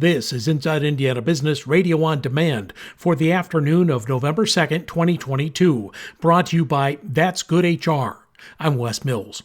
This is Inside Indiana Business Radio on Demand for the afternoon of November 2nd, 2022, brought to you by That's Good HR. I'm Wes Mills.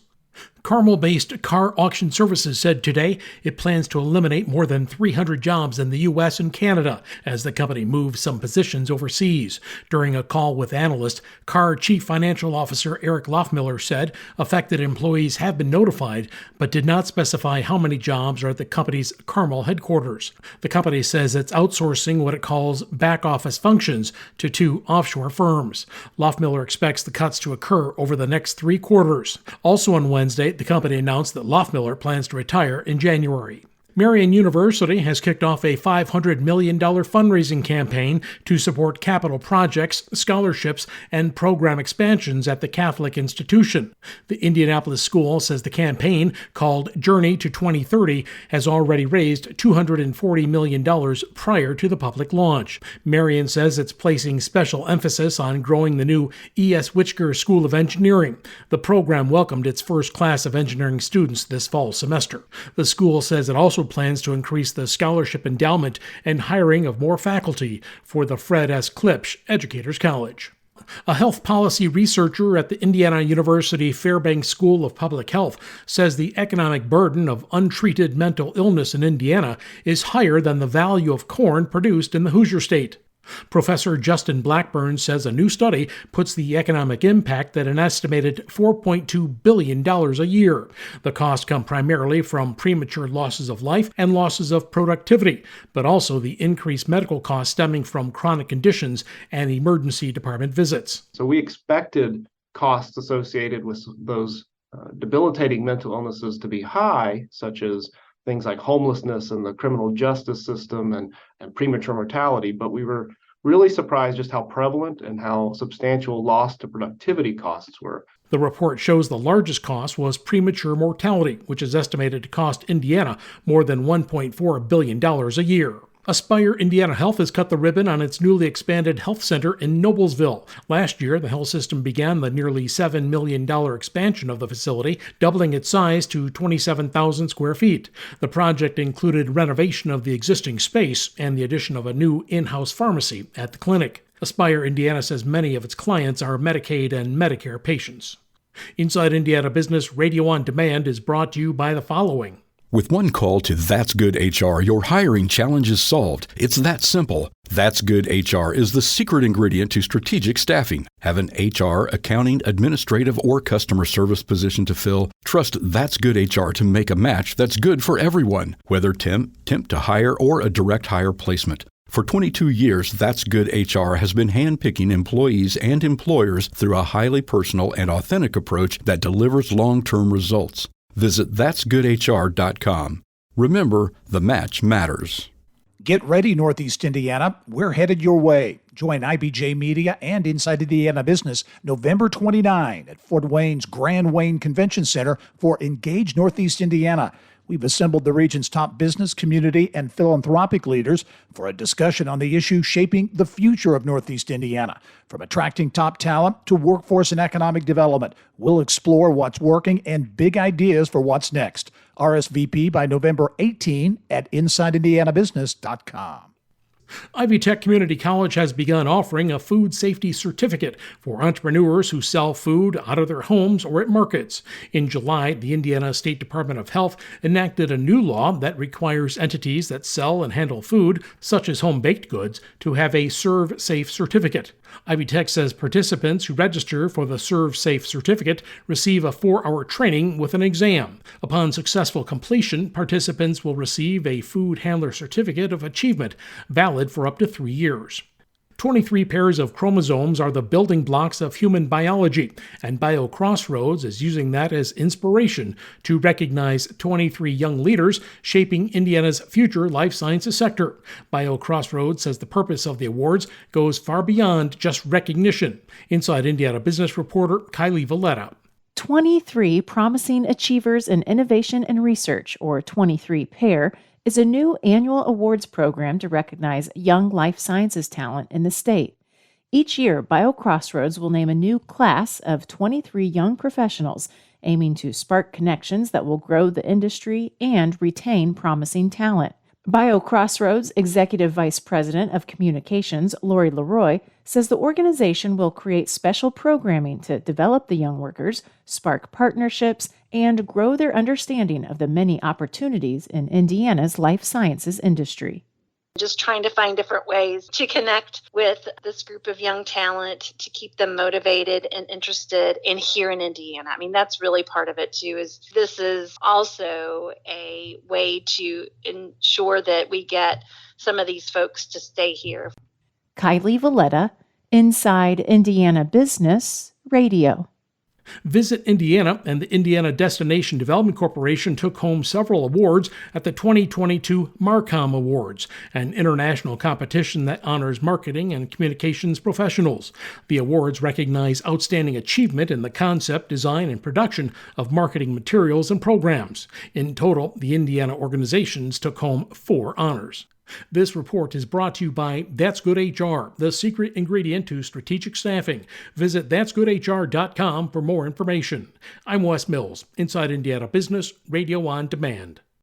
Carmel-based Car Auction Services said today it plans to eliminate more than 300 jobs in the U.S. and Canada as the company moves some positions overseas. During a call with analysts, Car Chief Financial Officer Eric Loffmiller said affected employees have been notified, but did not specify how many jobs are at the company's Carmel headquarters. The company says it's outsourcing what it calls back-office functions to 2 offshore firms. Loffmiller expects the cuts to occur over the next 3 quarters. Also on Wednesday, the company announced that Loffmiller plans to retire in January. Marian University has kicked off a $500 million fundraising campaign to support capital projects, scholarships, and program expansions at the Catholic institution. The Indianapolis school says the campaign, called Journey to 2030, has already raised $240 million prior to the public launch. Marian says it's placing special emphasis on growing the new E.S. Whitger School of Engineering. The program welcomed its first class of engineering students this fall semester. The school says it also plans to increase the scholarship endowment and hiring of more faculty for the Fred S. Klipsch Educators College. A health policy researcher at the Indiana University Fairbanks School of Public Health says the economic burden of untreated mental illness in Indiana is higher than the value of corn produced in the Hoosier State. Professor Justin Blackburn says a new study puts the economic impact at an estimated $4.2 billion a year. The costs come primarily from premature losses of life and losses of productivity, but also the increased medical costs stemming from chronic conditions and emergency department visits. So we expected costs associated with those debilitating mental illnesses to be high, such as things like homelessness and the criminal justice system and premature mortality, but we were really surprised just how prevalent and how substantial loss to productivity costs were. The report shows the largest cost was premature mortality, which is estimated to cost Indiana more than $1.4 billion a year. Aspire Indiana Health has cut the ribbon on its newly expanded health center in Noblesville. Last year, the health system began the nearly $7 million expansion of the facility, doubling its size to 27,000 square feet. The project included renovation of the existing space and the addition of a new in-house pharmacy at the clinic. Aspire Indiana says many of its clients are Medicaid and Medicare patients. Inside Indiana Business Radio on Demand is brought to you by the following. With one call to That's Good HR, your hiring challenge is solved. It's that simple. That's Good HR is the secret ingredient to strategic staffing. Have an HR, accounting, administrative, or customer service position to fill? Trust That's Good HR to make a match that's good for everyone, whether temp to hire, or a direct hire placement. For 22 years, That's Good HR has been handpicking employees and employers through a highly personal and authentic approach that delivers long-term results. Visit that'sgoodhr.com. Remember, the match matters. Get ready, Northeast Indiana. We're headed your way. Join IBJ Media and Inside Indiana Business November 29 at Fort Wayne's Grand Wayne Convention Center for Engage Northeast Indiana. We've assembled the region's top business, community, and philanthropic leaders for a discussion on the issues shaping the future of Northeast Indiana. From attracting top talent to workforce and economic development, we'll explore what's working and big ideas for what's next. RSVP by November 18 at InsideIndianaBusiness.com. Ivy Tech Community College has begun offering a food safety certificate for entrepreneurs who sell food out of their homes or at markets. In July, the Indiana State Department of Health enacted a new law that requires entities that sell and handle food, such as home-baked goods, to have a Serve Safe certificate. Ivy Tech says participants who register for the Serve Safe certificate receive a 4-hour training with an exam. Upon successful completion, participants will receive a Food Handler Certificate of Achievement, valid for up to 3 years. 23 pairs of chromosomes are the building blocks of human biology, and BioCrossroads is using that as inspiration to recognize 23 young leaders shaping Indiana's future life sciences sector. BioCrossroads says the purpose of the awards goes far beyond just recognition. Inside Indiana Business reporter Kylie Valletta. 23 Promising Achievers in Innovation and Research, or 23 PAIR, is a new annual awards program to recognize young life sciences talent in the state. Each year, BioCrossroads will name a new class of 23 young professionals aiming to spark connections that will grow the industry and retain promising talent. BioCrossroads Executive Vice President of Communications, Lori Leroy, says the organization will create special programming to develop the young workers, spark partnerships, and grow their understanding of the many opportunities in Indiana's life sciences industry. Just trying to find different ways to connect with this group of young talent to keep them motivated and interested in here in Indiana. I mean, that's really part of it too, is this is also a way to ensure that we get some of these folks to stay here. Kylie Valletta, Inside Indiana Business Radio. Visit Indiana and the Indiana Destination Development Corporation took home several awards at the 2022 Marcom Awards, an international competition that honors marketing and communications professionals. The awards recognize outstanding achievement in the concept, design, and production of marketing materials and programs. In total, the Indiana organizations took home 4 honors. This report is brought to you by That's Good HR, the secret ingredient to strategic staffing. Visit that'sgoodhr.com for more information. I'm Wes Mills, Inside Indiana Business, Radio on Demand.